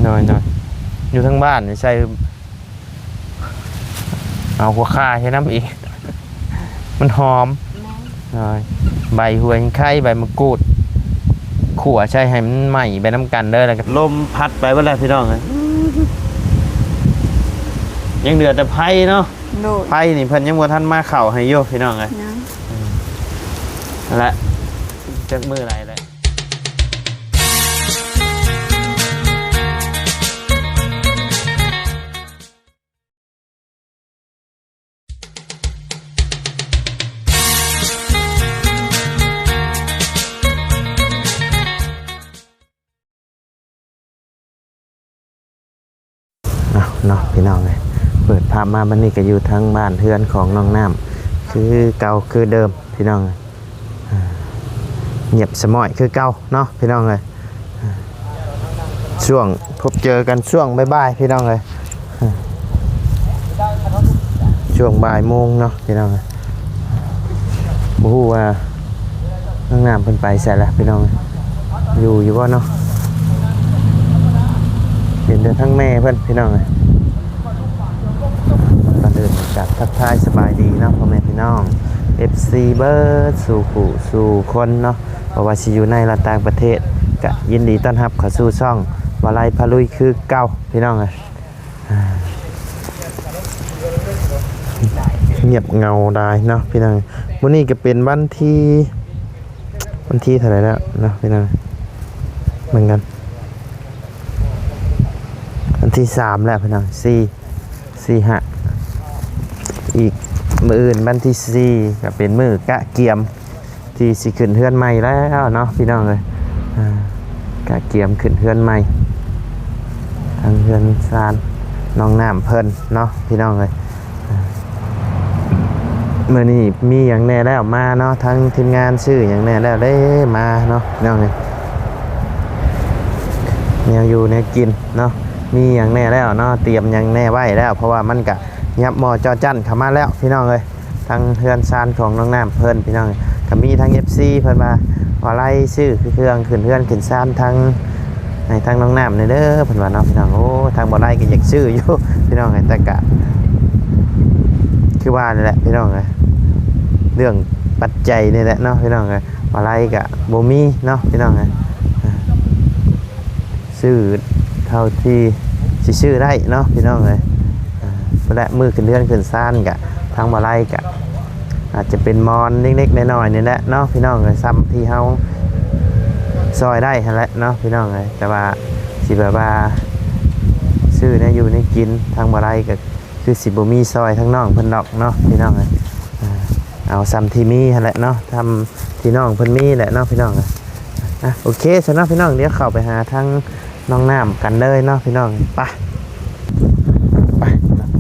น้อยอยู่ทั้งบ้านนี่ใส่เอาหัวข่าใช้น้ำอีกมันหอมน้อยใบหัวไข่ใบมะกรูดขั่วใช่ให้มันใหม่ใบน้ำกันเด้อแล้วก็ลมพัดไปว่าอะไรพี่น้องเลยยังเดือดแต่ไผ่เนาะไผ่นี่เพิ่นยังบ่ทันมาเข่าให้โยพี่น้องเลยนั่นแหละจักมืออะไรเลยเนาะพี่น้องเลยเปิดภาพมาบันนี้ก็อยู่ทั้งบ้านเฮือนของน้องน้ำคือเก่าคือเดิมพี่น้องเลยเงียบสมอยคือเก่าเนาะพี่น้องเลยช่วงพบเจอกันช่วงบ่ายๆพี่น้องเลยช่วงบ่ายโมงเนาะพี่น้องเลยบ่ฮู้ว่าน้องน้ำเพิ่นไปใส่ละพี่น้องอยู่บ่เนาะเห็นแต่ทั้งแม่เพิ่นพี่น้องเลยตอนเดินจากทักทายสบายดีเนาะพ่อแม่พี่น้อง FC เบิร์ดสู่คนเนาะเพราะว่าสิอยู่ในและต่างประเทศก็ยินดีต้อนรับเข้าสู่ช่องวาไลพาลุยคือเก่าพี่น้องเลยเงียบเงาได้เนาะพี่น้องวันนี้ก็เป็นวันที่เท่าไหร่แล้วเนาะพี่น้องเหมือนกันวันที่3แล้วพี่น้อง4 5อีกมื้ออื่นวันที่4ก็เป็นมื้อกะเกียมที่สิขึ้นเฮือนใหม่แล้วเนาะพี่น้องเลยกะเกียมขึ้นเฮือนใหม่ทางเฮือนซานน้องน้ำเพิ่นเนาะพี่น้องเลยมื้อนี้มีอย่างแน่แล้วมาเนาะทั้งทีมงานชื่ออย่างแน่แล้วได้มาเนาะพี่น้องเลยแนวอยู่แนวกินเนาะมีอย่างแน่แล้วเนาะเตรียมอย่างแน่ไว้แล้วเพราะว่ามันกะยับหมอจอจั่นเข้ามาแล้วพี่น้องเลยทั้งเฮือนซานของน้องน้ำเพิ่นพี่น้องก็มีทั้ง FC เพิ่นมาไล่ชื่อเครื่องขึ้นเฮือนขึ้นซานทั้งในทั้งน้องน้ำนี่เด้อเพิ่นว่าเนาะพี่น้องโอ้ทางบ่ไล่ก็อยากชื่ออยู่พี่น้องแต่กะคือว่านี่แหละพี่น้องเลยเรื่องปัจจัยนี่แหละเนาะพี่น้องเลยบ่ไล่กะบ่มีเนาะพี่น้องเลยชื่อเท่าที่สิชื่อได้เนาะพี่น้องเลยและมือขึ้นเลื่อนขึ้นซ่านกะทางมาไล่กะอาจจะเป็นมอนเล็กๆน้อยๆนี่แหละเนาะพี่น้องเลยซ้ำที่เฮาซอยได้แหละเนาะพี่น้องเลยแต่ว่าสิแบบว่าซื้อเนี่ยอยู่ในกินทางมาไล่กะคือสิบ่มีซอยทั้งน้องเพิ่นดอกเนาะพี่น้องเลยเอาซ้ำที่มีแหละเนาะทำที่น้องเพิ่นมีแหละเนาะพี่น้องเลยโอเคสำหรับพี่น้องเดี๋ยวเข้าไปหาทั้งน้องน้ำกันเลยเนาะพี่น้องไป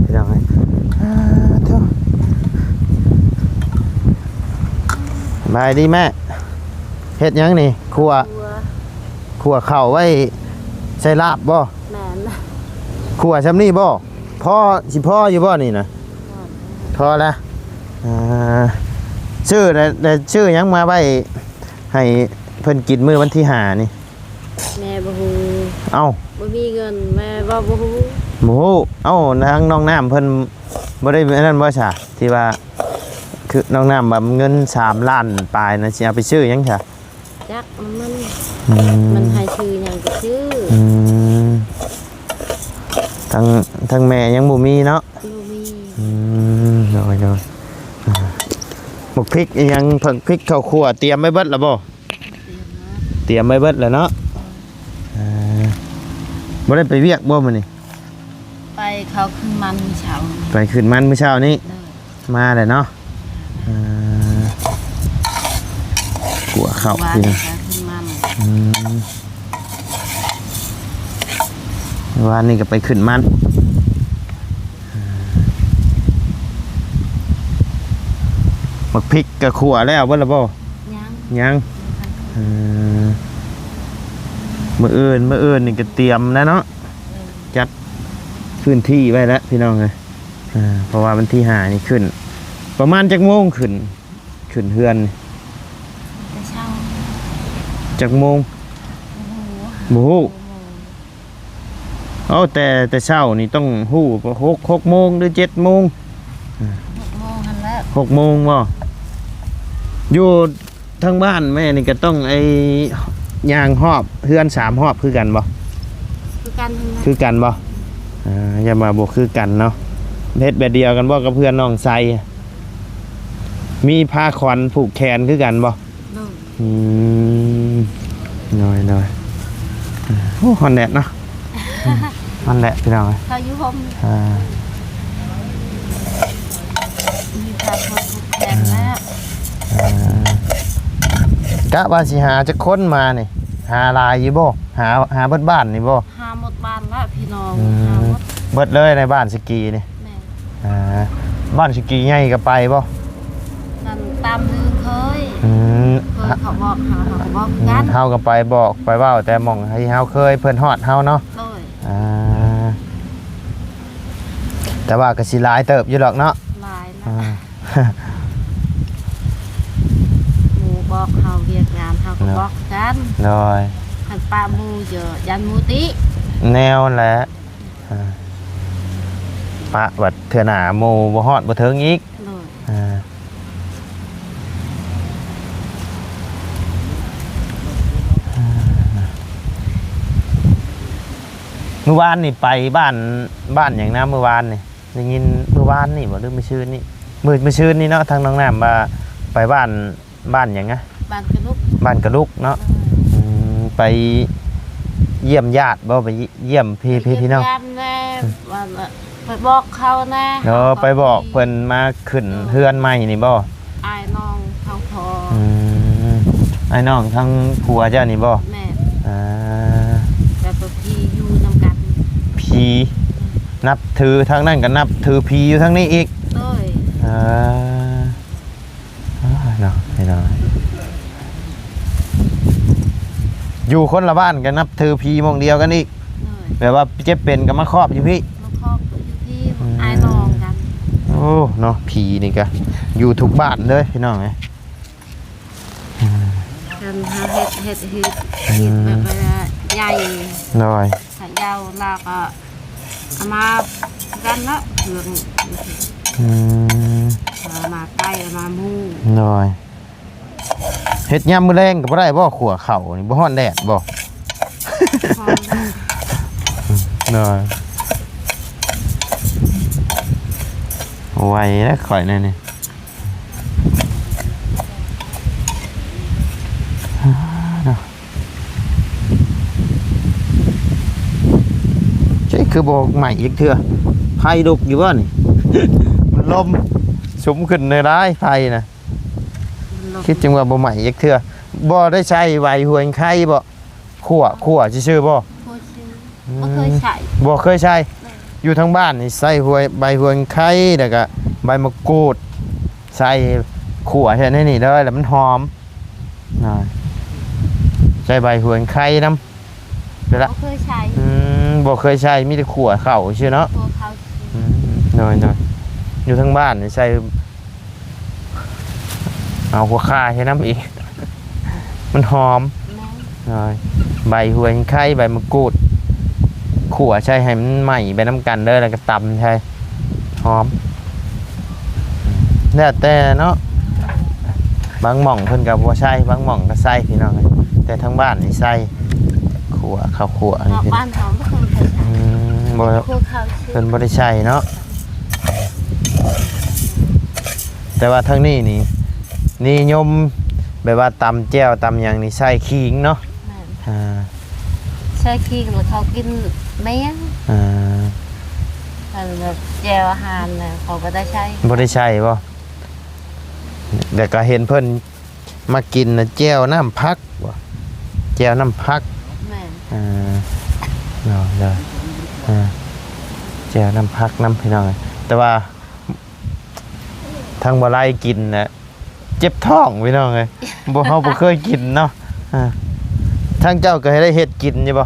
พี่น้องบายดีแม่เฮ็ดยังนี่ขัวเข่าไว้ใส่ลาบบ่แม่นขัวซ้ำนี่บ่พ่ออยู่บ่นี่นะพอแล้วชื่อชื่อยังมาไว้ให้เพิ่นกินมื้อวันที่5นี่แม่บ่ฮู้เอ้าบ่มีเงินแม่บ่ฮู้โอ้เอ้าทางน้องน้ำเพิ่นบ่ได้นั่นบ่ใช่ที่ว่าคือน้องน้ำแบบเงิน3 ล้านปลายนะสิเอาไปซื้อยังใช่จักมันให้ชื่อหยังก็ชื่อทางแม่ยังบ่มีเนาะบ่มีน้อยหมกพริกยังเพิ่งพริกข้าวคั่วเตรียมไว้เบิดแล้วบ่เตรียมไว้เบิดแล้วเนาะบ่ได้ไปเวียกบ่มื้อนี้ไปเขาขึ้นมันมื้อเช้าไปขึ้นมันมื้อเช้านี้มาเลยเนาะกัวข้าวพี่นะวันนี้ก็ไปขึ้นมันหมกพริกกับขั่วแล้วบ่ล่ะบ่ยังมื้ออื่นนี่ก็เตรียมแล้วเนาะจัดพื้นที่ไว้แล้วพี่น้องเลยเพราะว่าวันที่5นี่ขึ้นประมาณจักโมงขึ้นเฮือนจักโมงโม เอาแต่เช้านี่ต้องฮู้6โมงหรือ7โมง 6 โมงหั่นแหละ 6โมงบ่อยู่ทางบ้านแม่นี่ก็ต้องไอ้ย่างหอบเฮือน3หอบคือกันบ่ คือกันทั้งนั้น คือกันบ่อย่ามาบ่คือกันเนาะเฮ็ดแบบเดียวกันบ่กับเพื่อนน้องไซมีผ้าขวัญผูกแขนคือกันบ่ โดย อืมน้อยโอ้ฮอนแดดเนาะฮอนแดดพี่น้อง เขาอยู่ห่ม อ่า มีพาคนผูกแขนแล้ว กะว่าสิหาจะค้นมานี่หาลายอยู่บ่หาเบิดบ้านนี่บ่ หาหมดบ้านแล้วพี่น้อง อื หาม หมด เบิดเลยในบ้านสกีนี่ แม่ บ้านสกีใหญ่ก็ไปบ่ นั่นตามลือเคย อืม เคยเขาบอกหาเขาบอกกัน เฮาก็ไปบอกไปเว้าแต่หม่องให้เฮาเคยเพิ่นฮอดเฮาเนาะ โดย แต่ว่าก็สิหลายเติบอยู่หรอกเนาะ หลายนะ อ่า หมูบอกเฮาเวียกงานเฮาก็บอกกัน โดย คันป้าหมูเยอะยันหมูติ แนวนั่นแหละปะบัดเถื่อหนาโมบ่ฮอดบ่เทิงอีก โดย เมื่อวานนี่ไปบ้านอย่างนะเมื่อวานนี่ได้ยินเมื่อวานนี่บ่หรือมื้อชื่นนี่มื้อชื่นนี่เนาะทางน้องน้ำมาไปบ้านอย่างนะ บ้านกระลุก บ้านกระลุกเนาะไปเยี่ยมญาติบ่ไปเยี่ยมพี่น้อง เยี่ยมแน่ว่าไปบอกเขานะ ไปบอกเพิ่นมาขึ้นเฮือนใหม่นี่บ่ อายน้องเขาพอ ไอ้น้องทั้งผัวเจ้านี่บ่ แม่ À, แต่ตัวพี่อยู่นำกัน ผีนับถือทางนั้นก็นับถือผีอยู่ทางนี้อีก โดย เนาะไม่น้อยอยู่คนละบ้านกันนับถือผีหมองเดียวกันอีก โดย แบบว่าเจ็บเป็นก็มาครอบอยู่พี่ มาครอบอยู่ที่อายน้องกัน โอ้เนาะผีนี่ก็อยู่ทุกบ้านเลยพี่น้องไง กันหาเห็ดแบบว่าใหญ่ น้อย ถ้ายาวลาวก็เอามากันเนาะเพื่อน เอามาใกล้เอามามู่ น้อยเฮ็ดยามมื้อแรงก็บ่ได้บ่ขัวเข่านี่บ่ฮ้อนแดดบ่ พร้อมแล้ว น้อยไวแล้วข่อยนั่นนี่ใช่คือบอกใหม่อีกเถื่อไผ่ดุกอยู่บ่นี่ มันลมสุมขึ้นในร้ายไผ่นะคิดจังว่าบ่ใหม่อีกเถื่อบ่ได้ใช้ไวหวยไข่บ่ขั่วซื่อๆบ่ โคชื่อบ่เคยใส่ บ่เคยใช้อยู่ทางบ้านนี่ใส่หวยใบหวยไข่แล้วก็ใบมะกรูดใส่ขั่วแค่นี้นี่เลยแล้วมันหอมใส่ใบหวยไข่นำไปละ บ่เคยใส่ บ่เคยใช้มีแต่ขั่วเข้าซื่อเนาะ ตัวเขา น้อยอยู่ทั้งบ้านนี่ใส่เอาหัวข่าใช้น้ำอีก มันหอม แม่ น้อยใบหัวไข่ใบมะกรูดขั่วใช่ให้มันใหม่ไปน้ำกันเด้อแล้วก็ตำใช่หอมแล้วแต่เนาะบางหม่องเพิ่นกับว่าใช่บางหม่องก็ใส่พี่น้องแต่ทั้งบ้านนี่ใส่ขั่วข้าวขั่วนี่ นอก พี่ บ้านเขาบ่เคยใส่ บ่ ครัวเขาชื่อ เพิ่นบ่ได้ใช้เนาะแต่ว่าทั้งนี้นี่นิยมแบบว่าตำแจ่วตำหยังนี่ใส่ขิงเนาะ แม่น อ่า ใส่ขี้แล้วเขากินแม่ง อ่า แบบแจวอาหารน่ะเขาก็ได้ใช้ บ่ได้ใช้บ่แต่ก็เห็นเพิ่นมากินน่ะแจ่วน้ำผักบ่แจ่วน้ำผัก แม่น อ่าเนาะเด้อแจ่วน้ำผักน้ำพี่น้องแต่ว่าทางบ่ไล่กินน่ะเจ็บท้องพี่น้องเอ้ยบ่เฮาบ่เคยกินเนาะทางเจ้าก็ให้ได้เฮ็ดกินอยู่บ่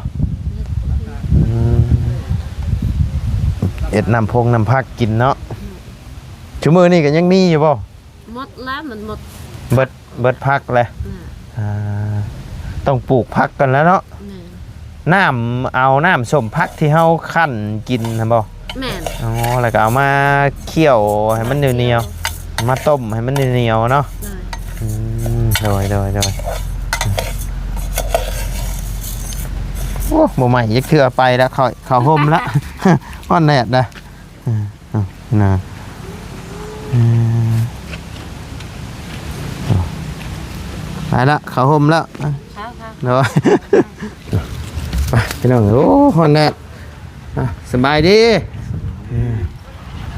เอ็ดน้ำพงน้ำผักกินเนาะชั่วมื้อนี้ก็ยังมีอยู่บ่ หมดแล้วมันหมด เบิดผักแหละ น่ะ ต้องปลูกผักกันแล้วเนาะ แม่น น้ำเอาน้ำส้มพักที่เฮาคั่นกินนะบ่ แม่น อ๋อแล้วก็เอามาเคี่ยวให้มันเหนียวๆมาต้มให้มันเหนียวๆเนาะ เลย โดยโอ้บ่ใหม่ยักเทื่อไปแล้วเขาห่มแล้ว ฮ้อนแดดนะนะไปละเขาห่มแล้ว ครับ เนาะไปพี่น้องโอ้ฮอนแดดสบายดี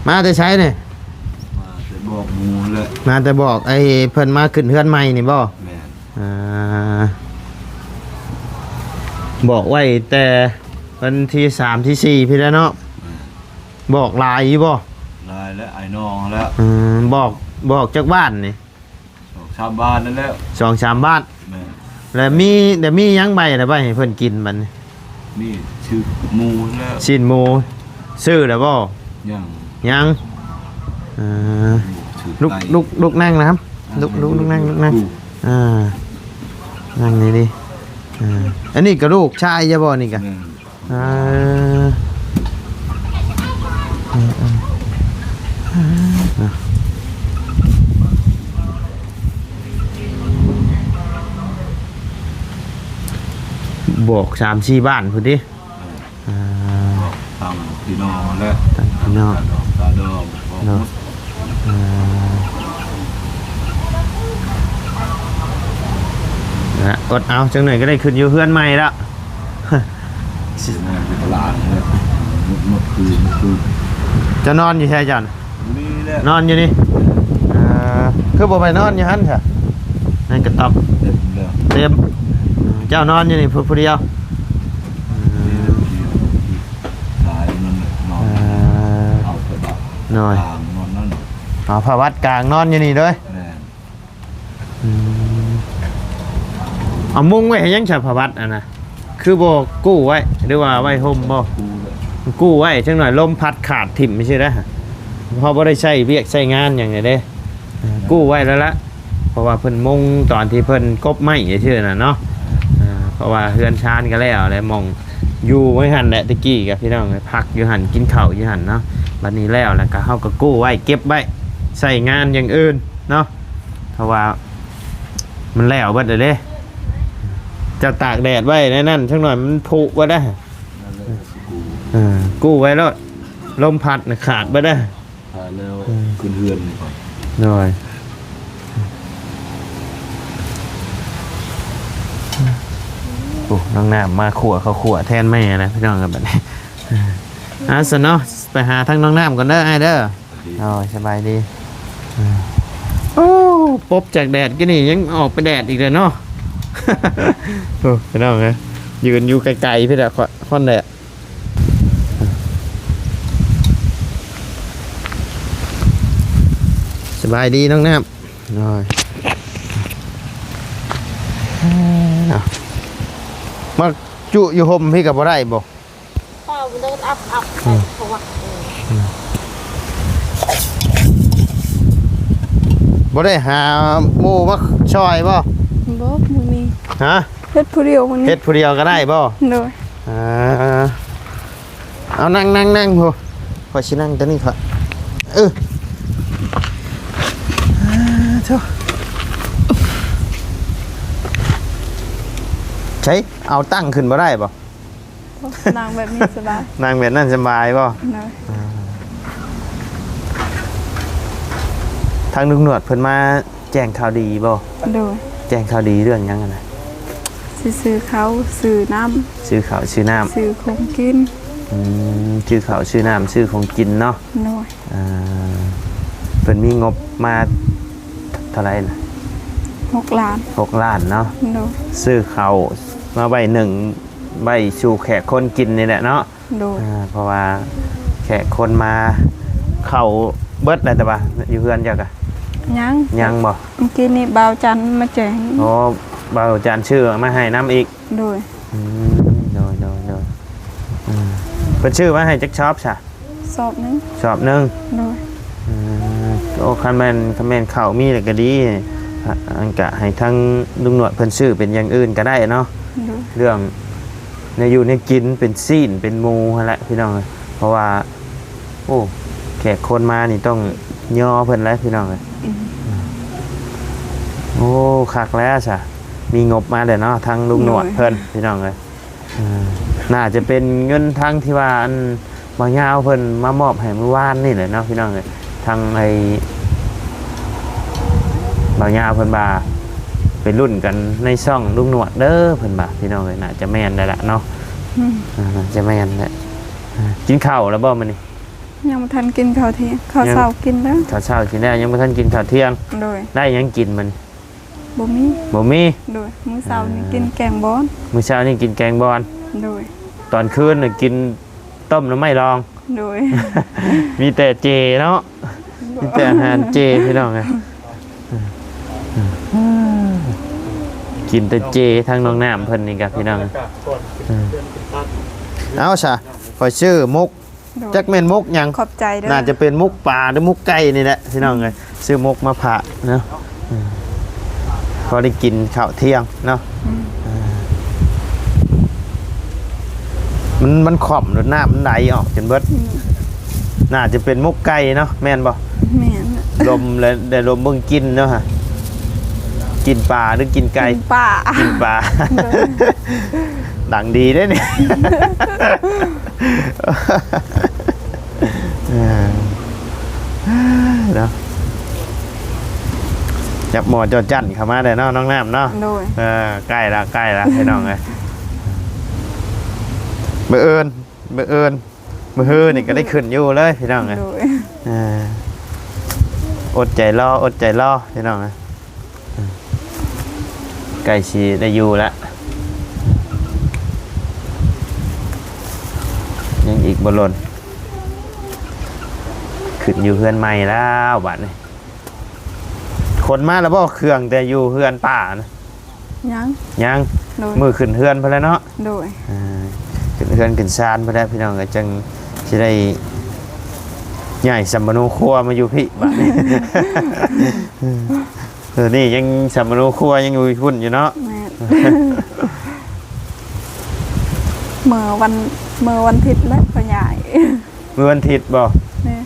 มาแต่ใช้เนี่ย มาจะบอกหมูเลย มาแต่บอกไอ้เพิ่นมาขึ้นเฮือนใหม่นี่บ่ แม่น บอกไว้แต่วันที่3ที่4พี่แล้วเนาะบอกหลายอยู่บ่ ลายและไอ้น้องแล้ว บอกจากบ้านนี่ ชาวบ้านนั่นแล้ว 2-3 บ้าน แม่น แล้วมียังใบอะไรบ้างให้เพิ่นกินบัดนี้ นี่ชื่อหมูแล้ว ชิ้นหมูซื้อแล้วบ่ ยัง ยัง ชื่อ ลุกนั่งนะครับลุกนั่งนั่งนี่ดิอันนี้กระลูกชายจะบ่นี่กะ แม่น บอก3-4บ้านพุ่นดิ ทางพี่น้องแล้ว ตั้งพี่น้อง ตาดองบอกหมด อดเอาจังหน่อยก็ได้ขึ้นอยู่เพื่อนใหม่แล้ว สิแม่นเป็นหลานแล้วเมื่อคืน จะนอนอยู่แท้จัน นี่แหละ นอนอยู่นี่คือบ่ไปนอนอยู่หั่นค่ะนั่นกระต๊อบ เต็มแล้ว เต็มเจ้านอนอยู่นี่ผู้เดียว ตายนั่นนอนเอาไปบัก หน่อย ทางนอนนั่น เอาพระวัดกลางนอนอยู่นี่เด้อ แม่น เอามุ้งไว้ให้ยังฉับพระวัดนะคือบ่กู้ไว้หรือว่าไว้ห่มบ่ กูเลย กู้ไว้จังหน่อยลมพัดขาดถิ่มไม่ใช่เด้อเพราะบ่ได้ใช้เวียกใช้งานอย่างนี้เด้กู้ไว้แล้วละเพราะว่าเพิ่นมุงตอนที่เพิ่นกบไม้ซื่อๆน่ะเนาะเพราะว่าเฮือนชานก็แล้วแล้วมองอยู่ไว้หั่นแหละตะกี้กับพี่น้องพักอยู่หั่นกินข้าวอยู่หั่นเนาะบัดนี้แล้วก็เฮาก็กู้ไว้เก็บไว้ใช้งานอย่างอื่นเนาะเพราะว่ามันแล้วเบิดเลยเด้จะตากแดดไว้ในนั้นสักหน่อยมันผุบ่ได้ นั่นแหละกู กู้ไว้แล้วลมพัดน่ะขาดบ่ได้ ตายแล้วขึ้นเฮือนนี่ก่อน หน่อยโอ้น้องน้ำมาขั่วเขาขั่วแทนแม่นะพี่น้องกันแบบนี้สนเนาะไปหาทั้งน้องน้ำก่อนเด้อไอ้เด้อโอ้ยสบายดีโอ้ปบจากแดดก็นี่ยังออกไปแดดอีกเลยเนาะ โอ้พี่น้องไงยืนอยู่ไกลๆพี่เด้อค่อนแดดสบายดีน้องน้ำโอ้ยมาจุอยู่ห่มพี่กับบ่ได้บ่ พ่อมันต้องอัพเพราะว่า บ่ได้หาหมู่มาช่อยบ่ บ่มื้อนี้ ฮะ เฮ็ดผู้เดียวมื้อนี้ เฮ็ดผู้เดียวก็ได้บ่ โดย เอานั่งโหขอสินั่งตัวนี้ค่ะเถอะใช้เอาตั้งขึ้นบ่ได้บ่ นางแบบนี้สบาย นั่งแบบนั้นสบายบ่ โดย ทางลุงหนวดเพิ่นมาแจ้งข่าวดีบ่ โดย แจ้งข่าวดีเรื่องหยังอะนะ สิซื้อเขาซื้อน้ำ ชื่อข่าวชื่อน้ำ ซื้อของกิน ชื่อข่าวชื่อน้ำชื่อของกินเนาะ โดย เพิ่นมีงบมาเท่าไหร่นะ 6 ล้าน 6 ล้านเนาะ โดย ซื้อข้าวมาใบหนึ่งใบสู่แขกคนกินนี่แหละเนาะ โดย เพราะว่าแขกคนมาเข้าเบิดได้แต่ว่าอยู่เพื่อนจักอะ ยังบ่ เมื่อกี้นี่บ่าวจันทร์มาแจ้ง โอ้เบาจานชื่อมาให้น้ำอีก โดย โดยเพิ่นชื่อมาให้จักชอบซะ สอบหนึง ชอบหนึง โดย โอ้คันแม่นข้าวมีแล้วก็ดีอันกะให้ทั้งลุงหนวดเพิ่นชื่อเป็นอย่างอื่นก็ได้เนาะ โดย เรื่อง ในอยู่ในกินเป็นซีนเป็นหมูหั่นแหละพี่น้องเอ้ยเพราะว่าโอ้แขกคนมานี่ต้องย่อเพิ่นแล้วพี่น้องเอ้ยโอ้คักแล้วซะมีงบมาเด้อเนาะทางลุงหนวดเพิ่นพี่น้องเอ้ยน่าจะเป็นเงินทางที่ว่าอันบ่ยาวเพิ่นมามอบให้เมื่อวานนี่แหละเนาะพี่น้องเอ้ยทางไอ้บ่ยาวเพิ่นบ่าเป็นรุ่นกันในช่องลุงหนวดเด้อเพิ่นบ่าพี่น้องเอ้ยน่าจะแม่นได้ละเนาะจะแม่นแหละกินข้าวแล้วบ่มื้อนี้ ยังบ่ทันกินข้าวเที่ยงข้าวเช้ากินแล้ว ข้าวเช้ากินได้ยังบ่ทันกินข้าวเที่ยง โดย ได้หยังกินมัน บ่มี บ่มี โดยมื้อเช้านี่กินแกงบอน มื้อเช้านี่กินแกงบอน โดย ตอนคืนน่ะกินต้มน้ำไม่รอง โดย มีแต่เจเนาะมีแต่อาหารเจพี่น้องไงกินแต่เจทางน้องน้ำเพิ่นนี่กับพี่น้องเอาซะขอยชื่อมุก โดย จักแม่นมุกหยัง ขอบใจเด้อ น่าจะเป็นมุกปลาหรือมุกไก่นี่แหละพี่น้องเอ้ยซื้อมุกมาผ่าเนาะพอได้กินข้าวเที่ยงเนาะมันขอบหรือหน้ามันไหลออกจนเบิดน่าจะเป็นมุกไก่เนาะแม่นบ่ แม่น ลมเลยได้ลมเบิ่งกินเนาะฮะกินปลาหรือกินไก่ กินป่า กินปลาดังดีได้เนี่ยเนาะจับหมอจอจั่นเข้ามาได้เนาะน้องน้ำเนาะ โดย ใกล้ละให้น้องเลยเบื่อเอิญมือฮือนี่ก็ได้ขึ้นอยู่เลยพี่น้องเลย โดย อดใจรอพี่น้องเลยไก่ชีได้อยู่แล้วยังอีกบอลลนขึ้นอยู่เฮือนใหม่แล้วบัดนี้คนมาแล้วบ่เครื่องแต่อยู่เฮือนป่านะ ยัง โดย มือขึ้นเฮือนไปแล้วเนาะ โดย ขึ้นเฮือนขึ้นซานไปแล้วพี่น้องก็จังสิได้ใหญ่สัมมโนครัวมาอยู่พี่บัดนี้ นี่ยังสัมมโนครัวยังอยู่พุ่นอยู่เนาะ แม่น เมื่อวันอาทิตย์แล้วพ่อใหญ่ มื้อวันอาทิตย์บ่ นี่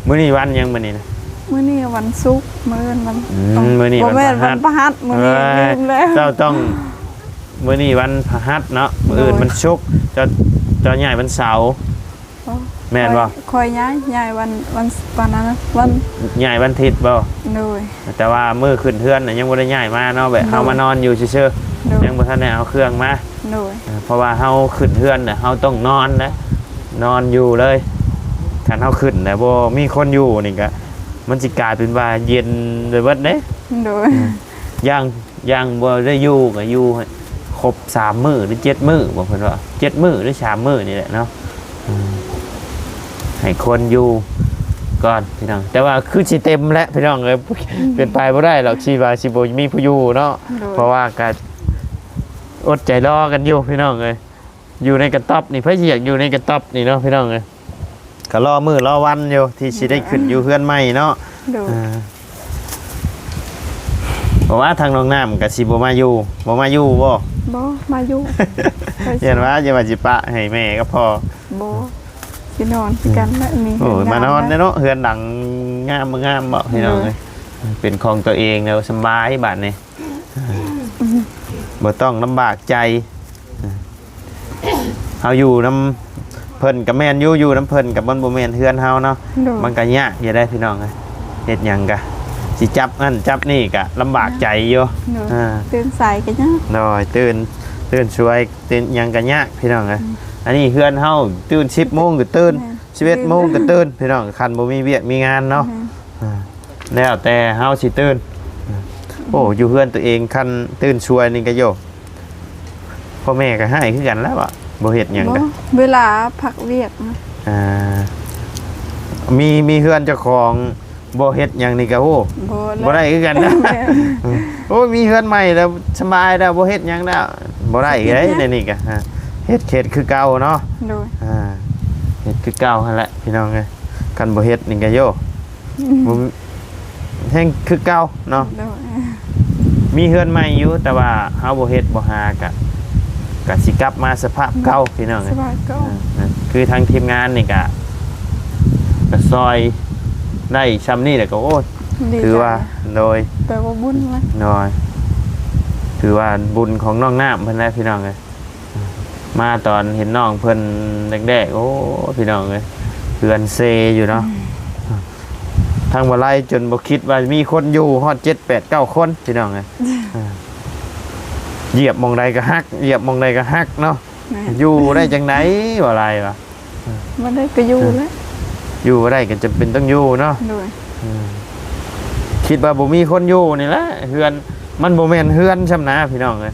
มื้อนี้วันยังมื้อนี้นะ มื้อนี้วันศุกร์มื้อวัน มื้อนี้ บ่ วัน แม่น พฤ วั หั น ส พฤหัสมื้อนี้ลืมแล้ว เจ้าต้องมื้อนี้วันพฤหัสเนาะมื้ออื่นมันศุกร์เจ้าใหญ่วันเสาร์แม่นบ่ คอยย้ายวันนั้นนะวัน ใหญ่วันอาทิตย์บ่ โดย แต่ว่ามื้อขึ้นเฮือนน่ะยังบ่ได้ย้ายมาเนาะแบบเฮามานอนอยู่ซื่อ โดย ๆยังบ่ทันได้เอาเครื่องมา โดย เพราะว่าเฮาขึ้นเฮือนน่ะเฮาต้องนอนนะนอนอยู่เลยคันเฮาขึ้นแต่บ่มีคนอยู่นี่ก็มันสิกลายเป็นว่าเย็นเลยเบิดเด้ โดย ย่างบ่ได้อยู่ก็อยู่ให้ครบ3มื้อหรือ7มื้อบอกเพิ่นว่า7มื้อหรือ3มื้อนี่แหละเนาะให้คนอยู่ก่อนพี่น้องแต่ว่าคือสิเต็มแล้วพี่น้องเอ้ยเป็นไปบ่ได้หรอกสิว่าสิบ่มีผู้อยู่เนาะ โดย เพราะว่าก็อดใจรอกันอยู่พี่น้องเอ้ยอยู่ในกระต๊อบนี่เพิ่นอยากอยู่ในกระต๊อบนี่เนาะพี่น้องเอ้ยก็รอมื้อรอวันอยู่ที่สิได้ขึ้นอยู่เฮือนใหม่เนาะ โดย เพราะว่าทางน้องน้ำกับสิบมาอยู่บ่มาอยู่บ่ บ่มาอยู่ เห็นว่าจะมาจิปะให้แม่ก็พอ บ่สินอนคือกันแล้วนี่ โอ้ยมานอนเนาะเฮือนหลังงามบ่งามบ่พี่น้องเอ้ยเป็นของตัวเองแล้วสบายบัดนี้บ่ต้องลำบากใจเฮาอยู่น้ำเพิ่นกับแม่นอยู่น้ำเพิ่นกับมันบ่แม่นเฮือนเฮาเนาะ โดย มันก็ยากอยู่ได้พี่น้องเอ้ยเฮ็ดหยังกะสิจับนั่นจับนี่ก็ลำบากใจอยู่ โดยตื่นสายกันยัง น้อยตื่นช่วยตื่นหยังกันยากพี่น้องเอ้ยอันนี้เฮือนเฮาตื่น10 โมงก็ตื่น11 โมงก็ตื่นพี่น้องคันบ่มีเวียกมีงานเนาะแล้วแต่เฮาสิตื่นโอ้อยู่เฮือนตัวเองคันตื่นช่วยนี่ก็โยพ่อแม่ก็ให้คือกันแล้วอ่ะบ่เฮ็ดหยัง บ่ กัน เวลาพักเวียกนะ มีเฮือนเจ้าของบ่เฮ็ดหยังนี่ก็โอ้ บ่ได้คือกันนะ โอ้ยมีเฮือนใหม่แล้วสบายแล้วบ่เฮ็ดหยังแล้วบ่ได้อีกเลยในนี่ก็เฮ็ดคือเก่าเนาะ โดย เฮ็ดคือเก่าหั่นแหละพี่น้องเอ้ยคันบ่เฮ็ดนี่ก็โยบ่แฮ่งคือเก่าเนาะ โดย มีเฮือนใหม่อยู่แต่ว่าเฮาบ่เฮ็ดบ่หาก็ ก็สิกลับมาสภาพเก่าพี่น้อง สบายก็ คือทางทีมงานนี่ก็ซอยได้ซ้ำนี่แหละก็โอ้ ดี ถือว่าโดย แปลว่าบุญไหม น้อยถือว่าบุญของน้องน้ำเพิ่นแล้วพี่น้องเลยมาตอนเห็นน้องเพิ่นแรกๆโอ้พี่น้องเลยเพื่อนเซอยู่เนาะทางบ่ไล่จนบ่คิดว่ามีคนอยู่ฮอด7 8 9คนพี่น้องเลยเหยียบหมองใดก็ฮักเหยียบหมองใดก็ฮักเนาะ แม่ อยู่ได้จังไดบ่ไรวะ มันได้ก็อยู่แล้ว อยู่บ่ได้ก็จำเป็นต้องอยู่เนาะ ด้วย คิดว่าบ่มีคนอยู่นี่แหละเฮือนมันบ่แม่นเฮือนช่ำนะพี่น้องเอ้ย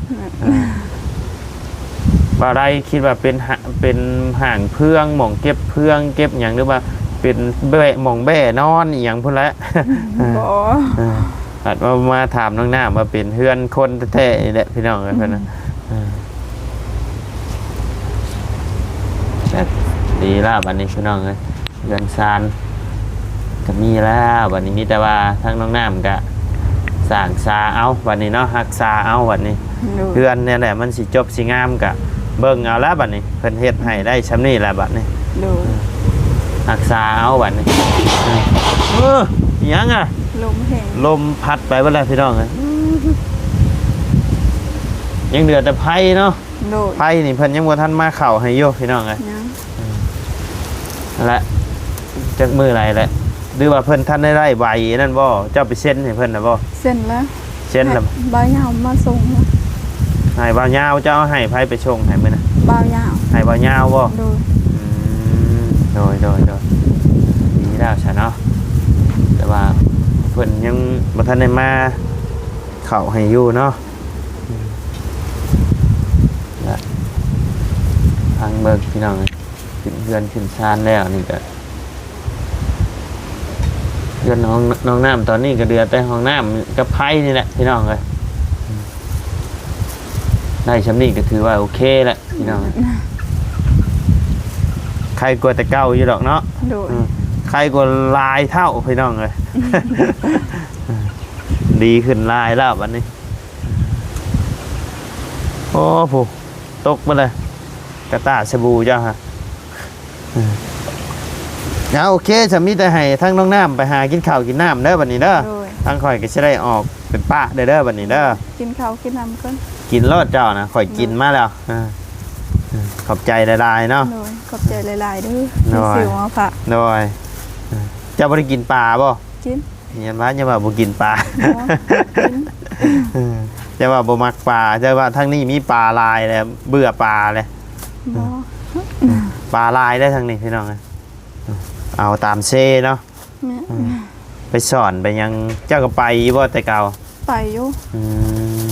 บ่ได้คิดว่าเป็นห่างเพื่องหม่องเก็บเพื่องเก็บหยังหรือว่าเป็นแบ่หม่องแบ่นอนอีหยังพุ่นแหละ บ่ อาจมาถามน้องน้ำว่าเป็นเฮือนคนแท้ๆนี่แหละพี่น้องเอ้ยเพิ่นน่ะดีแล้วบัดนี้พี่น้องเอ้ยเฮือนซานก็มีแล้วบัดนี้มีแต่ว่าทั้งน้องน้ำก็สร้างซาเอาบัดนี้เนาะรักษาเอาบัดนี้ ด้วย เพื่อนเนี่ยแหละมันสิจบสิงามกะเบิ่งเอาแล้วบัดนี้เพิ่นเฮ็ดให้ได้ชำนี้แหละบัดนี้ ด้วย รักษาเอาบัดนี้อิหยังอ่ะ ลมแห้ง ลมพัดไปเบิดแล้วพี่น้องเอ้ยยังเดือดแต่ไผเนาะ ด้วย ไผนี่เพิ่นยังบ่ทันมาเข้าให้อยู่พี่น้องเอ้ย ยัง นั่นแหละจักมื้อไหนแหละหรือว่าเพิ่นท่านได้ไล่ใบนั่นบ่เจ้าไปเซ็นให้เพิ่นน่ะบ่ เส้นแล้ว เซ็นแล้ว บ่าวยาวมาส่งแล้ว ให้บ่าวยาวเจ้าให้ไผไปชงให้มื้อน่ะ บ่าวยาว ให้บ่าวยาวบ่ ด้วย โดยดีแล้วใช่เนาะแต่ว่าเพิ่นยังบ่ทันได้มาเข้าให้อยู่เนาะและทางเบิกพี่น้องขึ้นเพื่อนขึ้นชานแล้วนี่ก็เพื่อนน้องน้ำตอนนี้ก็เดือดแต่ห้องน้ำกับไผ่นี่แหละพี่น้องเลยได้ชำนี้ก็ถือว่าโอเคแหละพี่น้องใครกลัวแต่เก่าอยู่ดอกเนาะ ด้วย ใครก็ลายเท่าพี่น้องเลย ดีขึ้นลายแล้ววันนี้โอ้ผู้ตกมาเลยกระตาสบู่เจ้าฮะโอเคจะมีแต่ให้ทั้งน้องน้ำไปหากินข้าวกินน้ำเด้อวันนี้เด้อ ด้วย ทั้งข่อยก็จะได้ออกเป็นป้าเด้อวันนี้เด้อ กินข้าวกินน้ำก่อน กินรอดเจ้านะข่อยกินมาแล้วขอบใจหลายๆเนาะ ด้วยขอบใจหลายๆเด้อ หน่อย สิวมาฝาก โดยเจ้าบ่ได้กินปลาบ่ กิน เห็นว่าจะว่าบ่กินปลา บ่กิน จะว่าบ่มักปลาจะว่าทั้งนี้มีปลาลายแล้วเบื่อปลาเลย บ่ ปลาลายได้ทั้งนี้พี่น้องเอาตามเซเนาะ แม่ ไปสอนไปยังเจ้าก็ไปบ่แต่เก่า ไปอยู่ อืม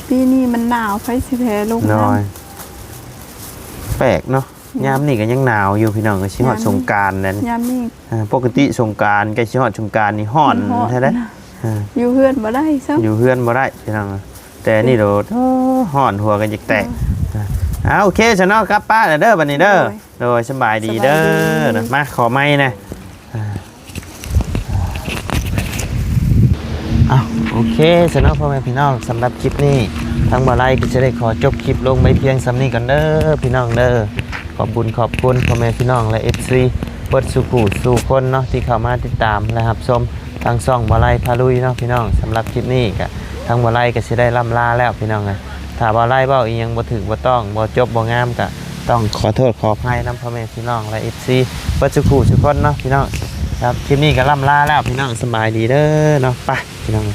ปีนี้มันหนาวไฟสิแพ้ลง น้อย น้ำ แปลกเนาะยามนี่ก็ยังหนาวอยู่พี่น้องก็สิฮอดสงกรานต์นั่น ยามนี้ ปกติสงกรานต์ใกล้สิฮอดสงกรานต์นี่ฮ้อนแท้เด้ อยู่เฮือนบ่ได้ซ้ำ อยู่เฮือนบ่ได้พี่น้องแต่นี่โดดฮ้อนหัวกันจิกแตกโอเคฉันเนาะกลับป้าเด้อบัดนี้เด้อโดยสบายดีเด้อนะมาขอไม้นะโอเคฉันเนาะพ่อแม่พี่น้องสำหรับคลิปนี้ทางบ่อไร่ก็จะได้ขอจบคลิปลงไปเพียงสำนี้กันเด้อพี่น้องเด้อขอบคุณพ่อแม่พี่น้องและ FC เปิดสู่ผู้สู่คนเนาะที่เข้ามาติดตามและรับชมทางช่องบ่อไร่พาลุยเนาะพี่น้องสำหรับคลิปนี้ก็ทางบ่อไร่ก็สิได้ล่ำลาแล้วพี่น้องเลยถ้าบ่อไร่เว้าอีหยังบ่ถึกบ่ต้องบ่จบบ่งามก็ต้องขอโทษขออภัยนำพ่อแม่พี่น้องและ FC เปิดสู่ผู้สู่คนเนาะพี่น้องครับคลิปนี้ก็ล่ำลาแล้วพี่น้องสบายดีเด้อเนาะไปพี่น้อง